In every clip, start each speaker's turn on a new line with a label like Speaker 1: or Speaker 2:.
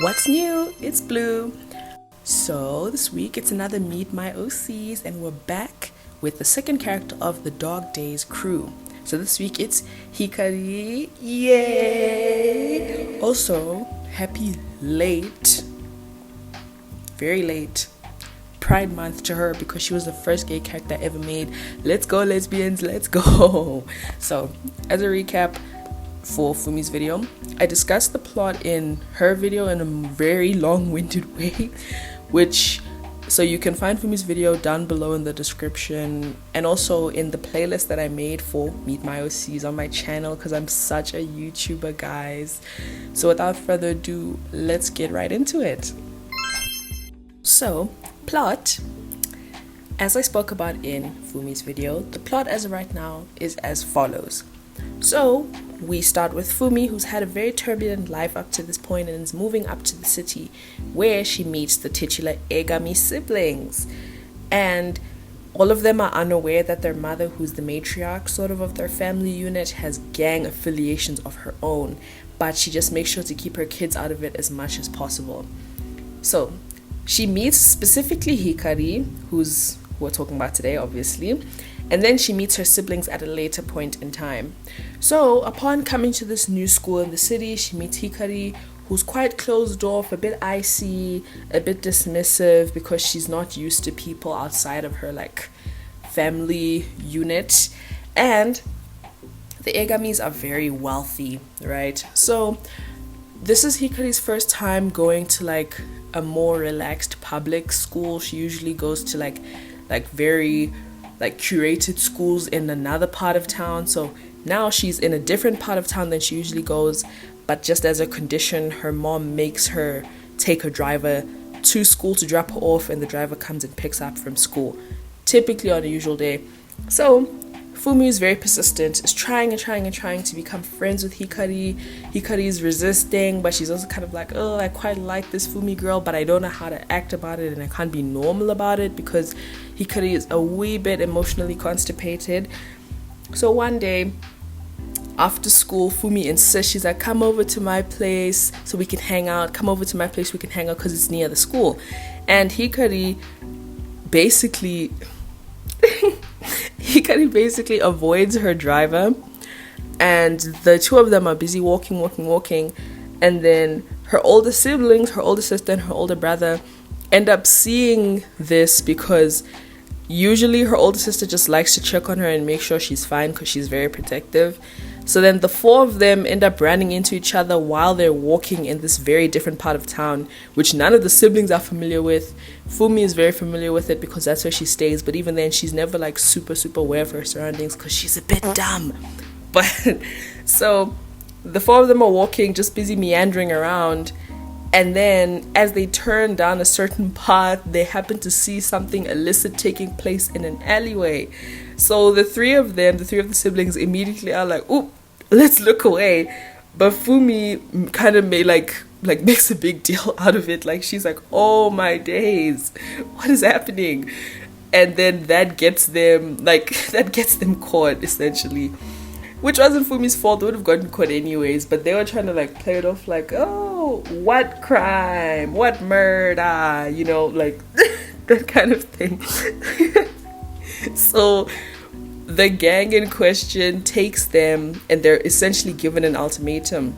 Speaker 1: What's new? It's Blue. So this week it's another Meet My OCs and we're back with the second character of the Dog Days crew. So this week it's Hikari. Yay! Also, happy late, very late Pride Month to her because she was the first gay character I ever made. Let's go lesbians, let's go! So as a recap for Fumi's video, I discussed the plot in her video in a very long-winded way, so you can find Fumi's video down below in the description and also in the playlist that I made for Meet My OCs on my channel because I'm such a YouTuber, guys. So without further ado, let's get right into it. So, plot. As I spoke about in Fumi's video, the plot as of right now is as follows. So, we start with Fumi, who's had a very turbulent life up to this point and is moving up to the city where she meets the titular Egami siblings. And all of them are unaware that their mother, who's the matriarch sort of their family unit, has gang affiliations of her own, but she just makes sure to keep her kids out of it as much as possible. So, she meets specifically Hikari, who we're talking about today, obviously, and then she meets her siblings at a later point in time. So, upon coming to this new school in the city, she meets Hikari, who's quite closed off, a bit icy, a bit dismissive because she's not used to people outside of her, family unit. And the Egamis are very wealthy, right? So, this is Hikari's first time going to, a more relaxed public school. She usually goes to, very curated schools in another part of town. So now she's in a different part of town than she usually goes, but just as a condition, her mom makes her take her driver to school to drop her off, and the driver comes and picks her up from school, typically on a usual day. So Fumi is very persistent, is trying to become friends with Hikari. Hikari is resisting, but she's also kind of like, oh, I quite like this Fumi girl, but I don't know how to act about it, and I can't be normal about it because Hikari is a wee bit emotionally constipated. So one day, after school, Fumi insists, she's like, come over to my place so we can hang out, because it's near the school. And Hikari basically avoids her driver, and the two of them are busy walking, and then her older siblings, her older sister and her older brother, end up seeing this because usually her older sister just likes to check on her and make sure she's fine because she's very protective. So then the four of them end up running into each other while they're walking in this very different part of town, which none of the siblings are familiar with. Fumi is very familiar with it because that's where she stays, but even then she's never super aware of her surroundings because she's a bit dumb. But so the four of them are walking, just busy meandering around, and then as they turn down a certain path, they happen to see something illicit taking place in an alleyway. So the three of the siblings immediately are like, oop, let's look away. But Fumi kind of makes a big deal out of it. She's like, oh my days, what is happening? And then that gets them caught, essentially. Which wasn't Fumi's fault, they would have gotten caught anyways, but they were trying to play it off oh, what crime, what murder, that kind of thing. So the gang in question takes them, and they're essentially given an ultimatum,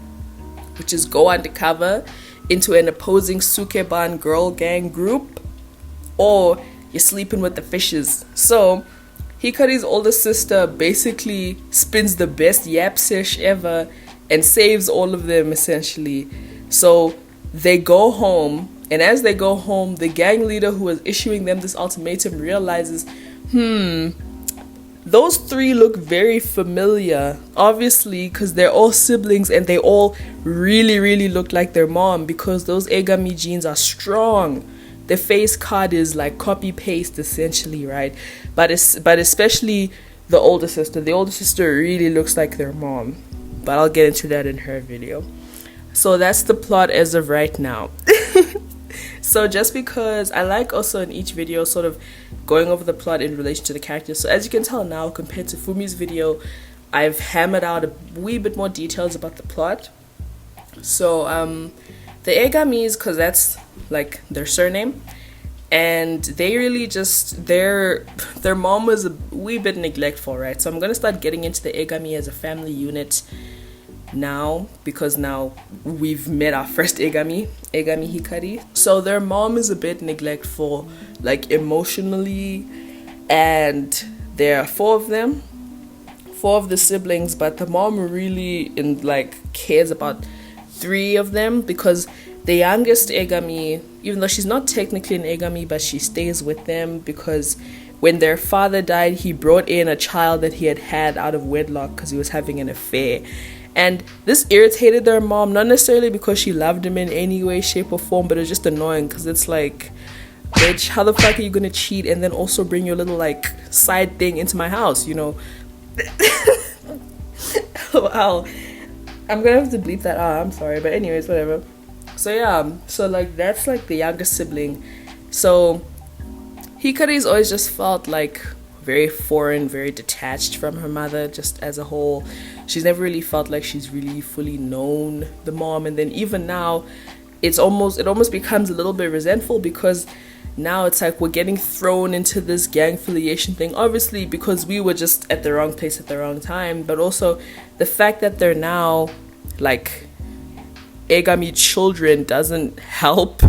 Speaker 1: which is go undercover into an opposing Sukeban girl gang group, or you're sleeping with the fishes. So Hikari's older sister basically spins the best yap sesh ever and saves all of them, essentially. So they go home, and as they go home, the gang leader who was issuing them this ultimatum realizes, those three look very familiar, obviously, because they're all siblings and they all really look like their mom because those Egami genes are strong. The face card is copy-paste, essentially, right? But especially the older sister. The older sister really looks like their mom. But I'll get into that in her video. So that's the plot as of right now. So just because I also in each video sort of going over the plot in relation to the characters. So as you can tell now, compared to Fumi's video, I've hammered out a wee bit more details about the plot. So The Egamis, because that's like their surname, and they really just their mom was a wee bit neglectful, right? So I'm gonna start getting into the Egami as a family unit now, because now we've met our first Egami Hikari. So their mom is a bit neglectful, like emotionally, and there are four of the siblings, but the mom really cares about three of them, because the youngest Egami, even though she's not technically an Egami, but she stays with them because when their father died, he brought in a child that he had out of wedlock because he was having an affair. And this irritated their mom, not necessarily because she loved him in any way, shape, or form, but it was just annoying because it's like, bitch, how the fuck are you gonna cheat and then also bring your little side thing into my house, you know? Wow. I'm gonna have to bleep that out, I'm sorry, but anyways, whatever. So yeah, so that's the youngest sibling. So Hikari's always just felt very foreign, very detached from her mother, just as a whole. She's never really felt like she's really fully known the mom, and then even now it almost becomes a little bit resentful, because now it's like we're getting thrown into this gang affiliation thing, obviously because we were just at the wrong place at the wrong time, but also the fact that they're now Egami children doesn't help.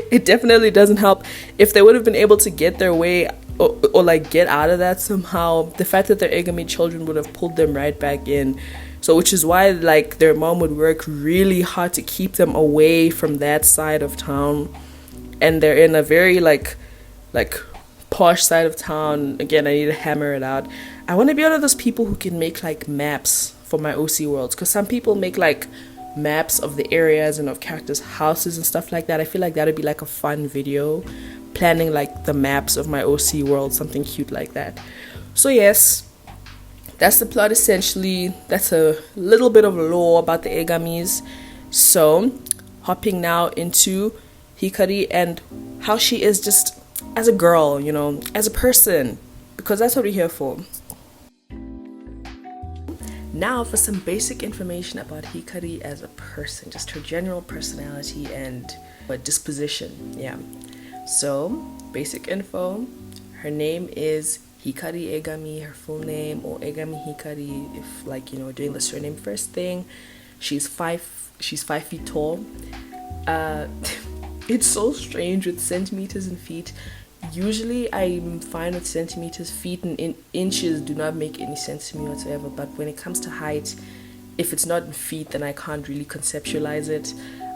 Speaker 1: It definitely doesn't help. If they would have been able to get their way or get out of that somehow, the fact that they're Egami children would have pulled them right back in. So which is why their mom would work really hard to keep them away from that side of town, and they're in a very posh side of town. Again, I need to hammer it out. I want to be one of those people who can make maps for my OC worlds, because some people make maps of the areas and of characters' houses and stuff like that. I feel like that would be a fun video, planning the maps of my OC world, something cute like that. So yes, that's the plot essentially. That's a little bit of lore about the Egamis. So hopping now into Hikari and how she is just as a girl, as a person, because that's what we're here for. Now for some basic information about Hikari as a person, just her general personality and disposition. Yeah. So, basic info. Her name is Hikari Egami, her full name, or Egami Hikari, if doing the surname first thing. She's 5 feet tall. It's so strange with centimeters and feet. Usually I'm fine with centimeters. Feet and inches do not make any sense to me whatsoever, but when it comes to height, if it's not in feet, then I can't really conceptualize it.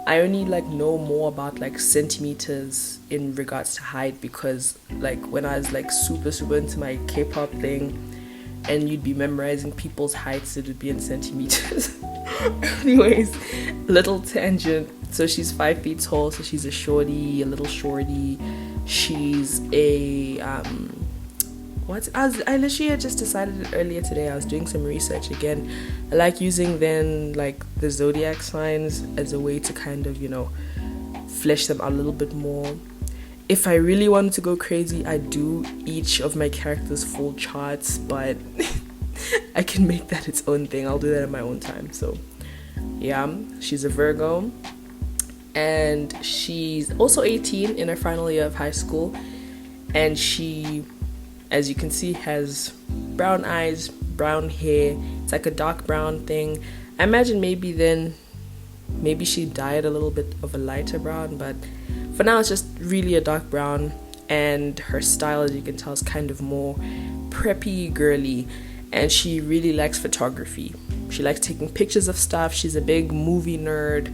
Speaker 1: I only know more about centimeters in regards to height, because when I was super into my K-pop thing and you'd be memorizing people's heights, it would be in centimeters. Anyways, little tangent. So she's 5 feet tall, so she's a little shorty. She's a I literally had just decided it earlier today. I was doing some research again. I like using the zodiac signs as a way to kind of flesh them out a little bit more. If I really wanted to go crazy, I do each of my characters' full charts, but I can make that its own thing. I'll do that in my own time. So yeah, she's a Virgo, and she's also 18 in her final year of high school, and she, as you can see, has brown eyes, brown hair. It's a dark brown thing. I imagine maybe she dyed a little bit of a lighter brown, but for now it's just really a dark brown. And her style, as you can tell, is kind of more preppy, girly, and she really likes photography. She likes taking pictures of stuff. She's a big movie nerd.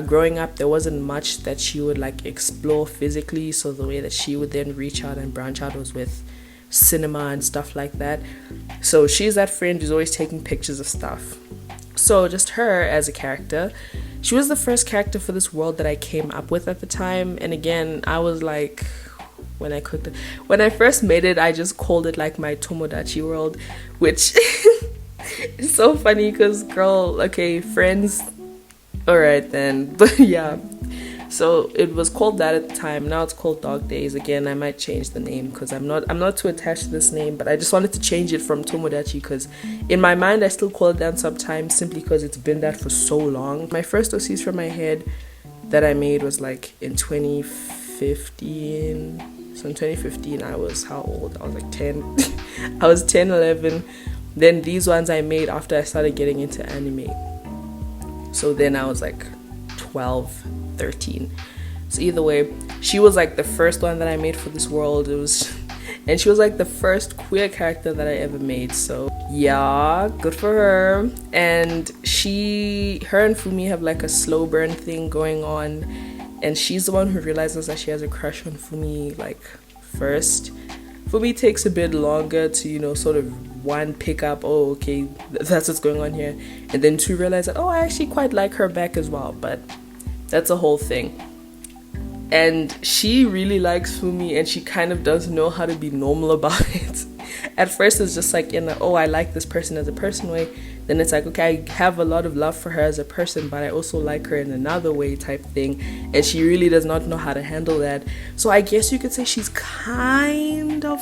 Speaker 1: Growing up, there wasn't much that she would explore physically, so the way that she would then reach out and branch out was with cinema and stuff like that. So she's that friend who's always taking pictures of stuff. So just her as a character, she was the first character for this world that I came up with at the time. And again, I was when I first made it, I just called it my Tomodachi world, which is so funny because girl, okay, friends, alright then. But yeah, so it was called that at the time. Now it's called Dog Days. Again, I might change the name because I'm not too attached to this name, but I just wanted to change it from Tomodachi because in my mind I still call it that sometimes, simply because it's been that for so long. My first OCs from my head that I made was like in 2015. So in 2015 I was how old? I was like 10. I was 10, 11. Then these ones I made after I started getting into anime. So then I was like 12, 13. So either way, she was like the first one that I made for this world. And she was like the first queer character that I ever made. So yeah, good for her. And her and Fumi have like a slow burn thing going on. And she's the one who realizes that she has a crush on Fumi like first. Fumi takes a bit longer to, sort of one, pick up, oh, okay, that's what's going on here. And then two, realize that, oh, I actually quite like her back as well. But that's a whole thing. And she really likes Fumi, and she kind of doesn't know how to be normal about it. At first, it's just like I like this person as a person way. Then it's like, okay, I have a lot of love for her as a person, but I also like her in another way type thing. And she really does not know how to handle that. So I guess you could say she's kind of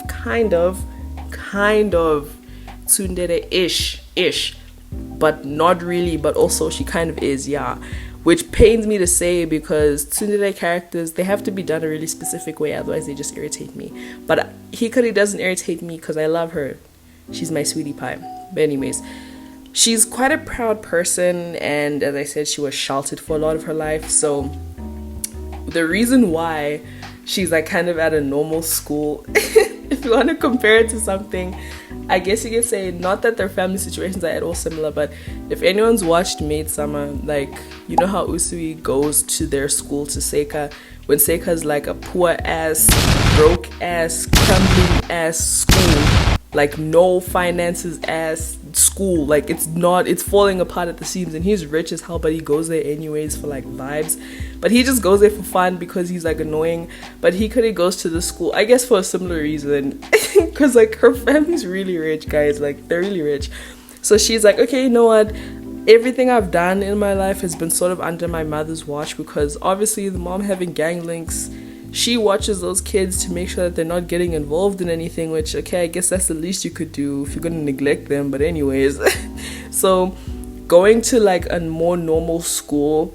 Speaker 1: tsundere-ish, but not really, but also she kind of is, yeah. Which pains me to say, because tsundere characters, they have to be done a really specific way, otherwise they just irritate me. But Hikari doesn't irritate me because I love her. She's my sweetie pie. But anyways, she's quite a proud person, and as I said, she was sheltered for a lot of her life. So the reason why she's like kind of at a normal school, if you want to compare it to something, I guess you could say, not that their family situations are at all similar, but if anyone's watched Maid Summer, like, you know how Usui goes to their school, to Seika, when Seika's like a poor ass, broke ass, crumbling ass school, like no finances ass school, like it's falling apart at the seams, and he's rich as hell, but he goes there anyways for like vibes. But he just goes there for fun because he's like annoying. But Hikari goes to the school, I guess for a similar reason, because like her family's really rich, guys, like they're really rich. So she's like, okay, you know what, everything I've done in my life has been sort of under my mother's watch, because obviously the mom having gang links, she watches those kids to make sure that they're not getting involved in anything, which, okay, I guess that's the least you could do if you're gonna neglect them. But anyways, so going to like a more normal school,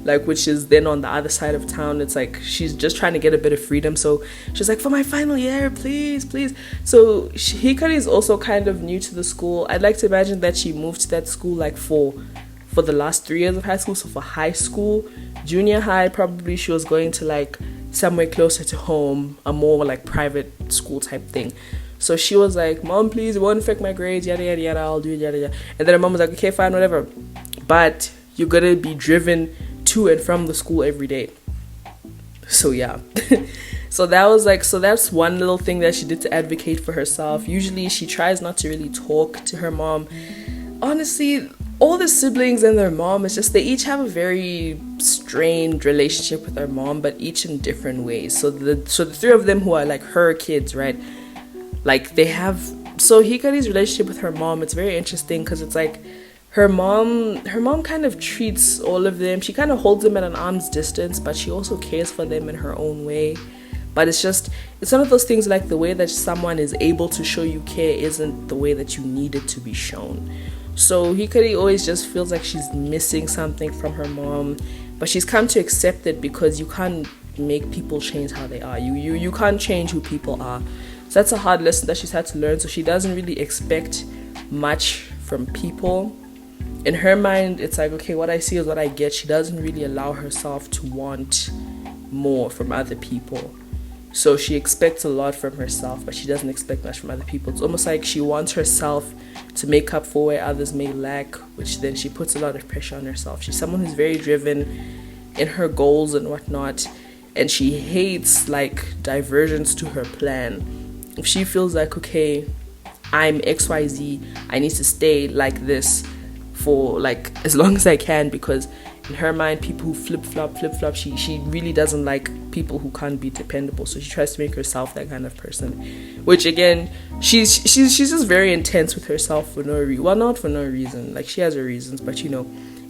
Speaker 1: like, which is then on the other side of town, it's like she's just trying to get a bit of freedom. So she's like, for my final year, please. So Hikari is also kind of new to the school. I'd like to imagine that she moved to that school like for the last 3 years of high school. So for high school, junior high, probably she was going to like somewhere closer to home, a more like private school type thing. So she was like, Mom, please, it won't affect my grades, yada yada yada, I'll do it, yada yada. And then her mom was like, okay, fine, whatever, but you're gonna be driven to and from the school every day. So yeah. So that's one little thing that she did to advocate for herself. Usually she tries not to really talk to her mom. Honestly, all the siblings and their mom, it's just they each have a very strained relationship with their mom, but each in different ways. So the three of them who are like her kids, right? Like they have, so Hikari's relationship with her mom, it's very interesting because it's like her mom kind of treats all of them, she kind of holds them at an arm's distance, but she also cares for them in her own way. But it's one of those things, like the way that someone is able to show you care isn't the way that you need it to be shown. So Hikari always just feels like she's missing something from her mom, but she's come to accept it because you can't make people change how they are. You can't change who people are. So that's a hard lesson that she's had to learn. So she doesn't really expect much from people. In her mind, it's like, okay, what I see is what I get. She doesn't really allow herself to want more from other people. So she expects a lot from herself, but she doesn't expect much from other people. It's almost like she wants herself to make up for where others may lack, which then she puts a lot of pressure on herself. She's someone who's very driven in her goals and whatnot, and she hates like diversions to her plan. If she feels like, okay, I'm XYZ, I need to stay like this for like as long as I can, because in her mind, people who flip-flop, she really doesn't like people who can't be dependable. So she tries to make herself that kind of person, which again, she's just very intense with herself for no reason. Well, not for no reason, like she has her reasons, but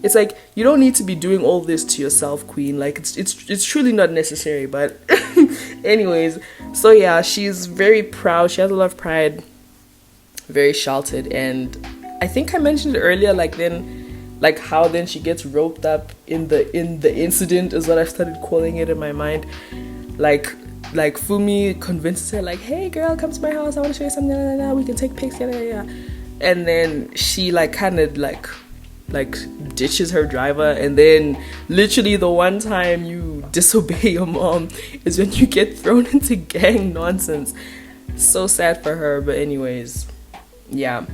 Speaker 1: it's like, you don't need to be doing all this to yourself, queen. Like it's truly not necessary. But anyways, so yeah, she's very proud, she has a lot of pride, very sheltered. And I think I mentioned it earlier, like then like how then she gets roped up in the incident is what I've started calling it in my mind. Like Fumi convinces her, like, hey girl, come to my house, I want to show you something, we can take pics, and then she like kind of like ditches her driver, and then literally the one time you disobey your mom is when you get thrown into gang nonsense. So sad for her, but anyways, yeah.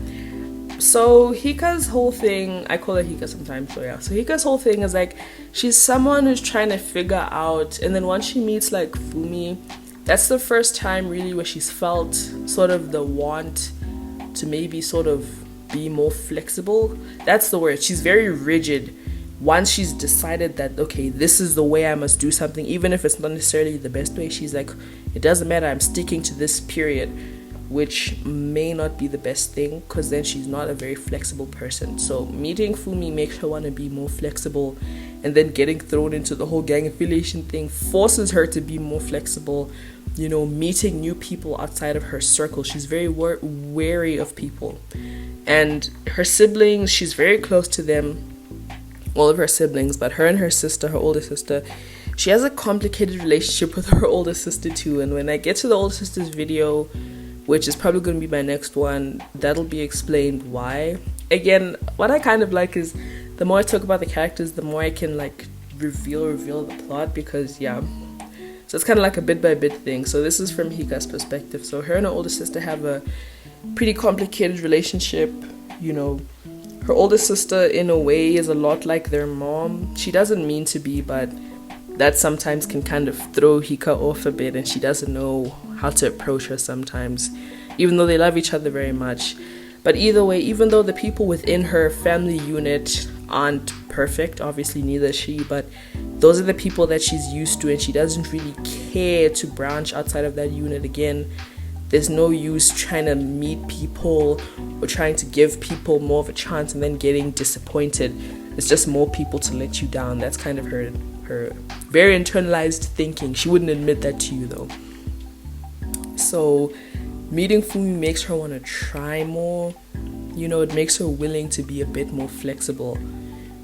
Speaker 1: So Hika's whole thing, I call her Hika sometimes, so yeah. So Hika's whole thing is like, she's someone who's trying to figure out, and then once she meets like Fumi, that's the first time really where she's felt sort of the want to maybe sort of be more flexible. That's the word. She's very rigid once she's decided that, okay, this is the way I must do something, even if it's not necessarily the best way. She's like, it doesn't matter, I'm sticking to this period, which may not be the best thing, because then she's not a very flexible person. So meeting Fumi makes her want to be more flexible, and then getting thrown into the whole gang affiliation thing forces her to be more flexible. You know, meeting new people outside of her circle. She's very wary of people. And her siblings, she's very close to them, all of her siblings, but her and her sister, her older sister, she has a complicated relationship with her older sister too. And when I get to the older sister's video, which is probably going to be my next one, that'll be explained why. Again, what I kind of like is the more I talk about the characters, the more I can like reveal the plot, because yeah. So it's kind of like a bit by bit thing. So this is from Hika's perspective. So her and her older sister have a pretty complicated relationship. You know, her older sister in a way is a lot like their mom. She doesn't mean to be, but that sometimes can kind of throw Hika off a bit, and she doesn't know how to approach her sometimes, even though they love each other very much. But either way, even though the people within her family unit aren't perfect, obviously neither is she, but those are the people that she's used to, and she doesn't really care to branch outside of that unit. Again, there's no use trying to meet people or trying to give people more of a chance and then getting disappointed. It's just more people to let you down. That's kind of her very internalized thinking. She wouldn't admit that to you though. So meeting Fumi makes her want to try more. You know, it makes her willing to be a bit more flexible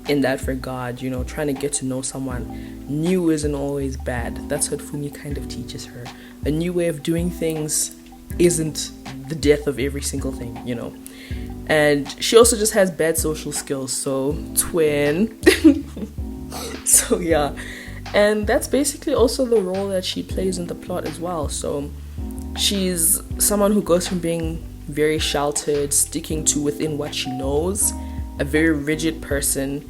Speaker 1: in that regard. You know, trying to get to know someone new isn't always bad. That's what Fumi kind of teaches her. A new way of doing things isn't the death of every single thing, you know. And she also just has bad social skills, so twin. So yeah, and that's basically also the role that she plays in the plot as well. So she's someone who goes from being very sheltered, sticking to within what she knows, a very rigid person,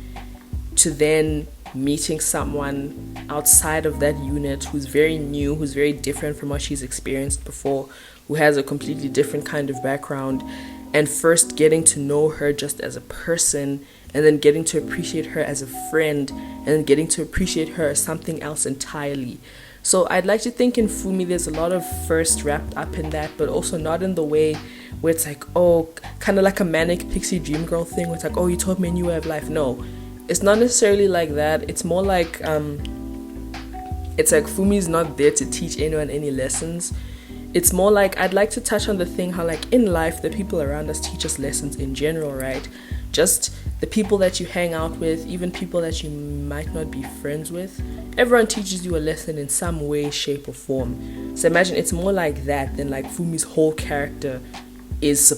Speaker 1: to then meeting someone outside of that unit who's very new, who's very different from what she's experienced before, who has a completely different kind of background, and first getting to know her just as a person, and then getting to appreciate her as a friend, and then getting to appreciate her as something else entirely. So I'd like to think in Fumi there's a lot of first wrapped up in that, but also not in the way where it's like, oh, kind of like a manic pixie dream girl thing where it's like, oh, you taught me a new way of life. No, it's not necessarily like that. It's more like Fumi's not there to teach anyone any lessons. It's more like, I'd like to touch on the thing how like in life the people around us teach us lessons in general, right? Just the people that you hang out with, even people that you might not be friends with, everyone teaches you a lesson in some way, shape or form. So imagine it's more like that than like Fumi's whole character is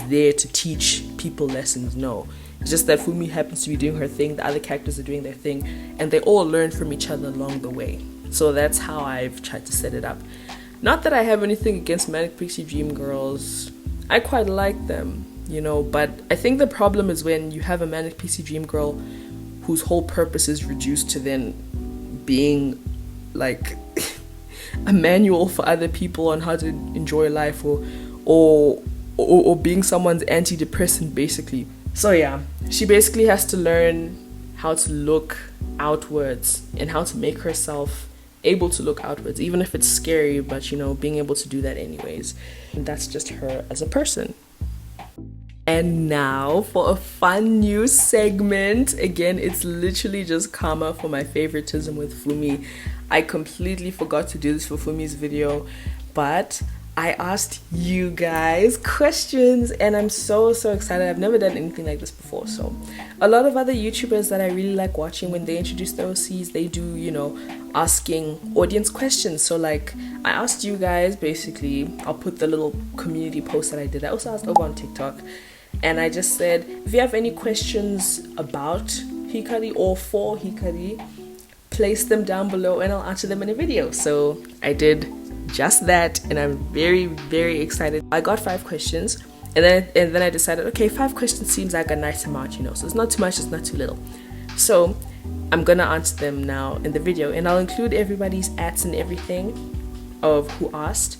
Speaker 1: there to teach people lessons. No, it's just that Fumi happens to be doing her thing, the other characters are doing their thing, and they all learn from each other along the way. So that's how I've tried to set it up. Not that I have anything against manic pixie dream girls. I quite like them, you know, but I think the problem is when you have a manic pixie dream girl whose whole purpose is reduced to then being like a manual for other people on how to enjoy life, or being someone's antidepressant basically. So yeah, she basically has to learn how to look outwards and how to make herself able to look outwards, even if it's scary, but you know, being able to do that anyways. And that's just her as a person. And now for a fun new segment. Again, it's literally just karma for my favoritism with Fumi. I completely forgot to do this for Fumi's video, but I asked you guys questions, and I'm so excited. I've never done anything like this before. So a lot of other YouTubers that I really like watching, when they introduce their OCs, they do, you know, asking audience questions. So like I asked you guys, basically, I'll put the little community post that I did. I also asked over on TikTok, and I just said, if you have any questions about Hikari or for Hikari, place them down below and I'll answer them in a video. So I did just that, and I'm very excited. I got 5 questions, and then I decided, okay, 5 questions seems like a nice amount, you know, so it's not too much, it's not too little. So I'm gonna answer them now in the video, and I'll include everybody's @s and everything of who asked.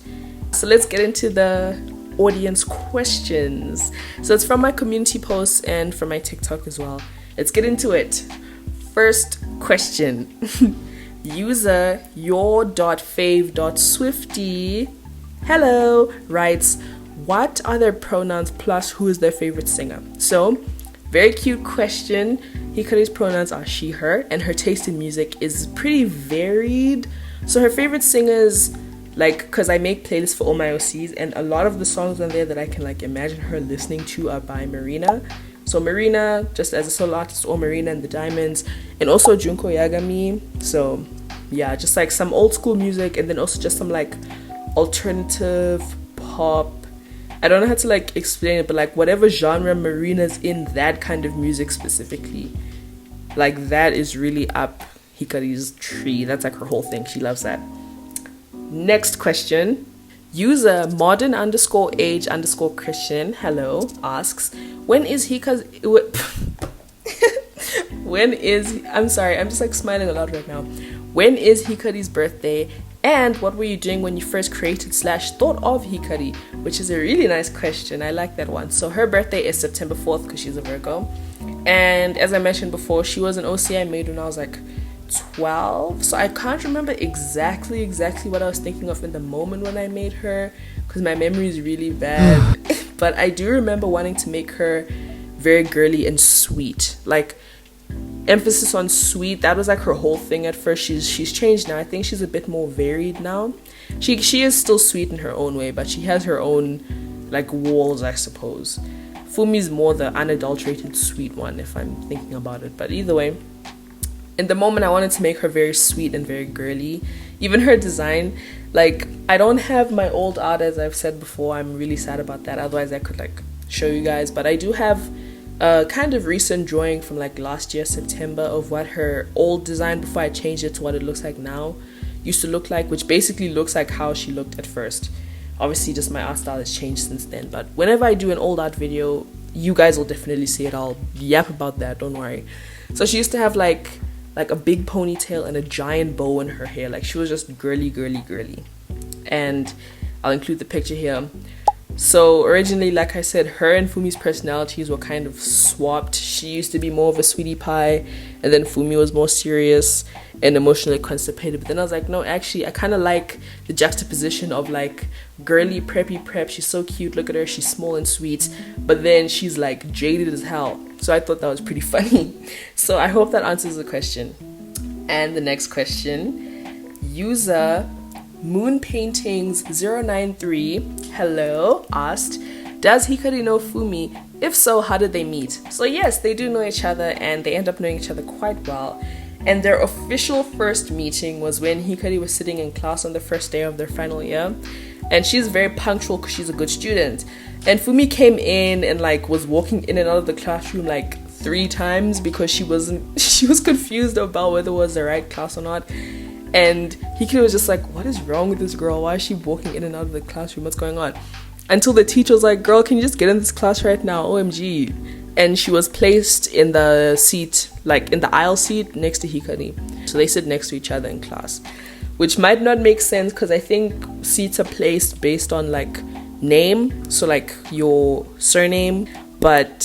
Speaker 1: So let's get into the audience questions. So it's from my community posts and from my TikTok as well. Let's get into it. First question. User your.fave.swifty hello writes, what are their pronouns plus who is their favorite singer? So very cute question. Hikari's pronouns are she, her, and her taste in music is pretty varied. So her favorite singers, like, because I make playlists for all my OCs, and a lot of the songs on there that I can like imagine her listening to are by Marina. So Marina, just as a solo artist, or Marina and the Diamonds, and also Junko Yagami. So yeah, just like some old school music, and then also just some like alternative pop. I don't know how to like explain it, but like whatever genre Marina's in, that kind of music specifically, like that is really up Hikari's tree. That's like her whole thing. She loves that. Next question. User modern_age_Christian hello asks, when is Hika's I'm sorry, I'm just like smiling a lot right now. When is Hikari's birthday, and what were you doing when you first created / thought of Hikari? Which is a really nice question. I like that one. So her birthday is September 4th because she's a Virgo, and as I mentioned before, she was an OC I made when I was like 12, so I can't remember exactly what I was thinking of in the moment when I made her, because my memory is really bad. But I do remember wanting to make her very girly and sweet, like emphasis on sweet. That was like her whole thing at first. She's changed now. I think she's a bit more varied now. She is still sweet in her own way, but she has her own like walls, I suppose. Fumi's more the unadulterated sweet one, if I'm thinking about it. But either way, in the moment, I wanted to make her very sweet and very girly. Even her design, like, I don't have my old art, as I've said before. I'm really sad about that. Otherwise, I could, like, show you guys. But I do have a kind of recent drawing from, like, last year, September, of what her old design, before I changed it to what it looks like now, used to look like, which basically looks like how she looked at first. Obviously, just my art style has changed since then. But whenever I do an old art video, you guys will definitely see it. I'll yap about that, don't worry. So she used to have, like a big ponytail and a giant bow in her hair. Like, she was just girly. And I'll include the picture here. So originally, like I said, her and Fumi's personalities were kind of swapped. She used to be more of a sweetie pie, and then Fumi was more serious and emotionally constipated. But then I was like, no, actually, I kind of like the juxtaposition of like girly, preppy prep. She's so cute. Look at her. She's small and sweet. But then she's like jaded as hell. So I thought that was pretty funny. So I hope that answers the question. And the next question, user Moon Paintings 093 hello asked, does Hikari know Fumi? If so, how did they meet? So yes, they do know each other, and they end up knowing each other quite well. And their official first meeting was when Hikari was sitting in class on the first day of their final year, and she's very punctual because she's a good student. And Fumi came in and like was walking in and out of the classroom like 3 times because she was confused about whether it was the right class or not. And Hikari was just like, what is wrong with this girl? Why is she walking in and out of the classroom? What's going on? Until the teacher was like, girl, can you just get in this class right now? OMG. And she was placed in the seat, like in the aisle seat next to Hikari. So they sit next to each other in class, which might not make sense because I think seats are placed based on like name. So like your surname, but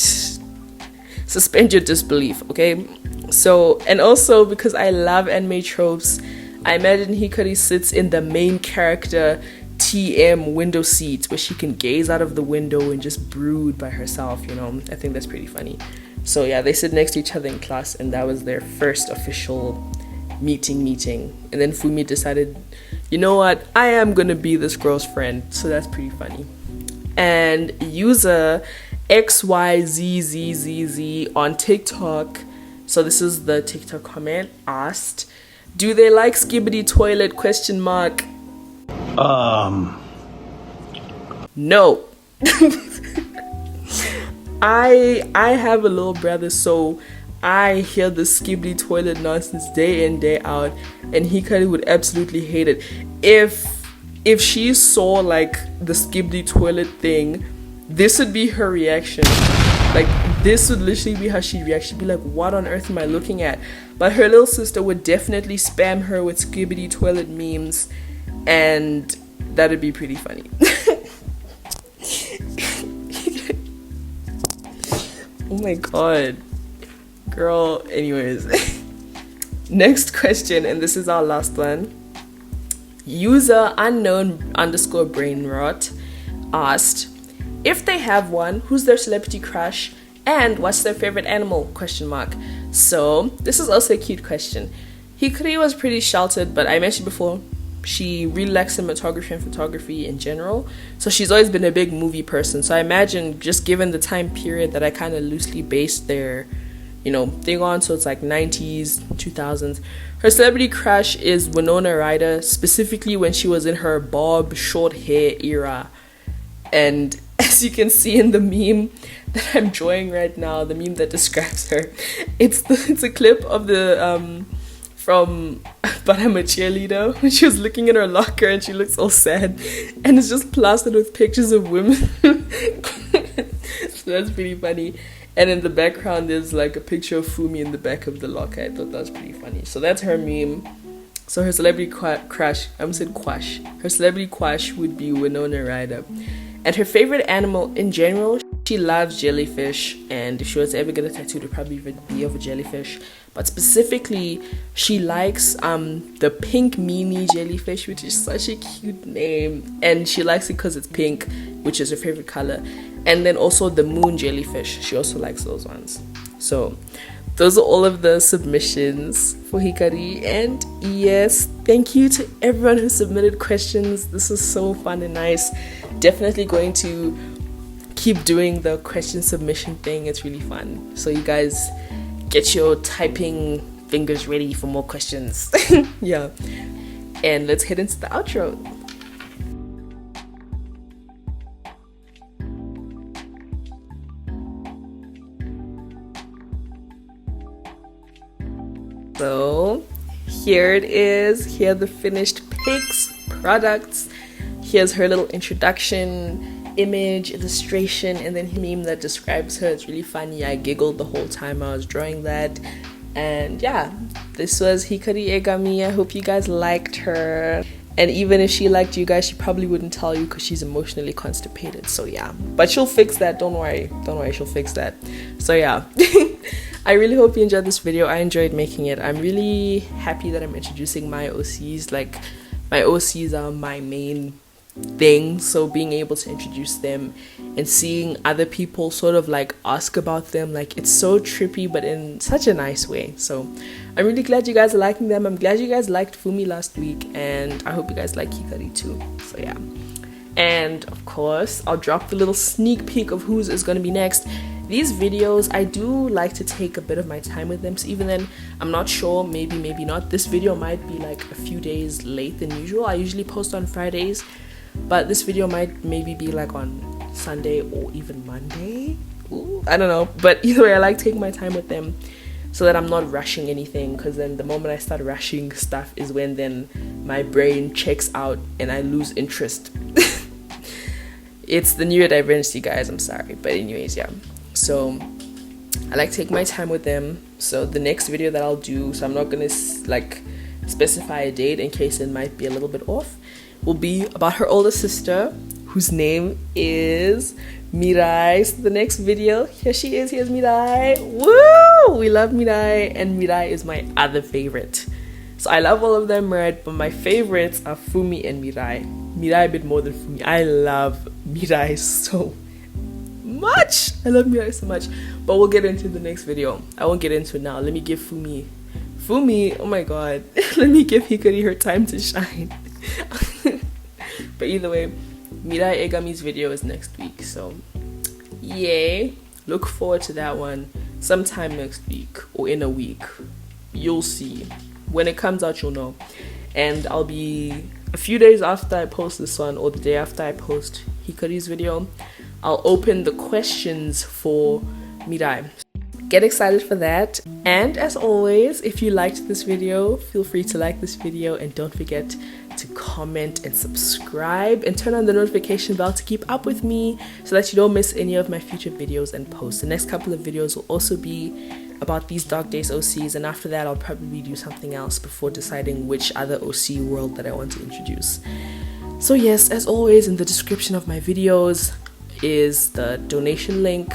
Speaker 1: suspend your disbelief, okay? So, and also because I love anime tropes, I imagine Hikari sits in the main character TM window seat where she can gaze out of the window and just brood by herself, you know. I think that's pretty funny. So yeah, they sit next to each other in class, and that was their first official meeting. And then Fumi decided, you know what, I am gonna be this girl's friend. So that's pretty funny. And user XYZZZZ on TikTok, so this is the TikTok comment, asked, do they like skibbity toilet question mark? No. I have a little brother, so I hear the skibbity toilet nonsense day in, day out, and Hikari would absolutely hate it. If she saw like the skibbity toilet thing, this would be her reaction. Like, this would literally be how she'd react. She'd be like, what on earth am I looking at? But her little sister would definitely spam her with skibbity toilet memes, and that'd be pretty funny. Oh my god. Girl, anyways. Next question, and this is our last one. User unknown_brainrot asked, if they have one, who's their celebrity crush and what's their favorite animal? Question mark. So this is also a cute question. Hikari was pretty sheltered, but I mentioned before, she really likes cinematography and photography in general, so she's always been a big movie person. So I imagine, just given the time period that I kind of loosely based their thing on, so it's like 90s, 2000s, her celebrity crush is Winona Ryder, specifically when she was in her bob short hair era. And as you can see in the meme that I'm drawing right now, the meme that describes her, it's a clip of the from But I'm a Cheerleader, when she was looking in her locker and she looks all sad, and it's just plastered with pictures of women. So that's pretty funny. And in the background there's like a picture of Fumi in the back of the locker. I thought that was pretty funny. So that's her meme. So her celebrity crush, I almost said quash. Her celebrity quash would be Winona Ryder. And her favorite animal in general, she loves jellyfish, and if she was ever get a tattoo, it would probably be of a jellyfish. But specifically, she likes the pink Mimi jellyfish, which is such a cute name, and she likes it because it's pink, which is her favorite color. And then also the moon jellyfish, she also likes those ones. So those are all of the submissions for Hikari, and yes, thank you to everyone who submitted questions. This is so fun and nice. Definitely going to keep doing the question submission thing. It's really fun. So you guys get your typing fingers ready for more questions. Yeah, and let's head into the outro. So here it is. Here are the finished pics, products. Here's her little introduction, image, illustration, and then meme that describes her. It's really funny. I giggled the whole time I was drawing that. And yeah, this was Hikari Egami. I hope you guys liked her. And even if she liked you guys, she probably wouldn't tell you because she's emotionally constipated. So yeah, but she'll fix that. Don't worry, she'll fix that. So yeah. I really hope you enjoyed this video. I enjoyed making it. I'm really happy that I'm introducing my OCs. Like, my OCs are my main thing, so being able to introduce them and seeing other people sort of like ask about them, like, it's so trippy but in such a nice way. So I'm really glad you guys are liking them. I'm glad you guys liked Fumi last week, and I hope you guys like Hikari too. So yeah, and of course I'll drop the little sneak peek of whose is going to be next. These videos, I do like to take a bit of my time with them, so even then, I'm not sure, maybe not. This video might be like a few days late than usual. I usually post on Fridays, but this video might maybe be like on Sunday or even Monday. Ooh, I don't know, but either way, I like taking my time with them so that I'm not rushing anything, because then the moment I start rushing stuff is when then my brain checks out and I lose interest. It's the neurodiversity, guys, I'm sorry, but anyways, yeah. So I like to take my time with them. So the next video that I'll do, so I'm not gonna like specify a date in case it might be a little bit off, will be about her older sister, whose name is Mirai. So the next video, here she is. Here's Mirai. Woo! We love Mirai, and Mirai is my other favorite. So I love all of them, right? But my favorites are Fumi and Mirai. Mirai a bit more than Fumi. I love Mirai so much. I love Mirai so much. But we'll get into the next video. I won't get into it now. Let me give Fumi, oh my god. Let me give Hikari her time to shine. But either way, Mirai Egami's video is next week, so yay. Look forward to that one sometime next week or in a week. You'll see. When it comes out, you'll know. And I'll be a few days after I post this one, or the day after I post Hikari's video, I'll open the questions for Mirai. Get excited for that. And as always, if you liked this video, feel free to like this video, and don't forget to comment and subscribe and turn on the notification bell to keep up with me so that you don't miss any of my future videos and posts. The next couple of videos will also be about these Dark Days OCs, and after that I'll probably do something else before deciding which other OC world that I want to introduce. So yes, as always, in the description of my videos is the donation link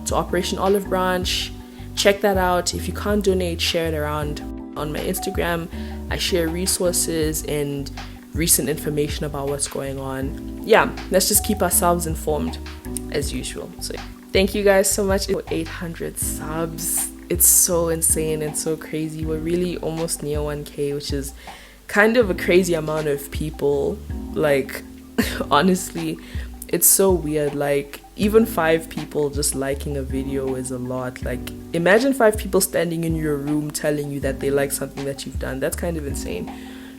Speaker 1: to Operation Olive Branch. Check that out. If you can't donate, share it around. On my Instagram, I share resources and recent information about what's going on. Yeah, let's just keep ourselves informed as usual. So thank you guys so much for 800 subs. It's so insane and so crazy. We're really almost near 1K, which is kind of a crazy amount of people. Like, honestly, it's so weird. Like, even 5 people just liking a video is a lot. Like, imagine 5 people standing in your room telling you that they like something that you've done. That's kind of insane.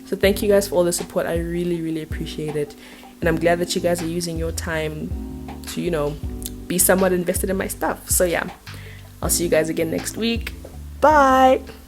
Speaker 1: So thank you guys for all the support. I really, really appreciate it. And I'm glad that you guys are using your time to, you know, be somewhat invested in my stuff. So yeah, I'll see you guys again next week. Bye!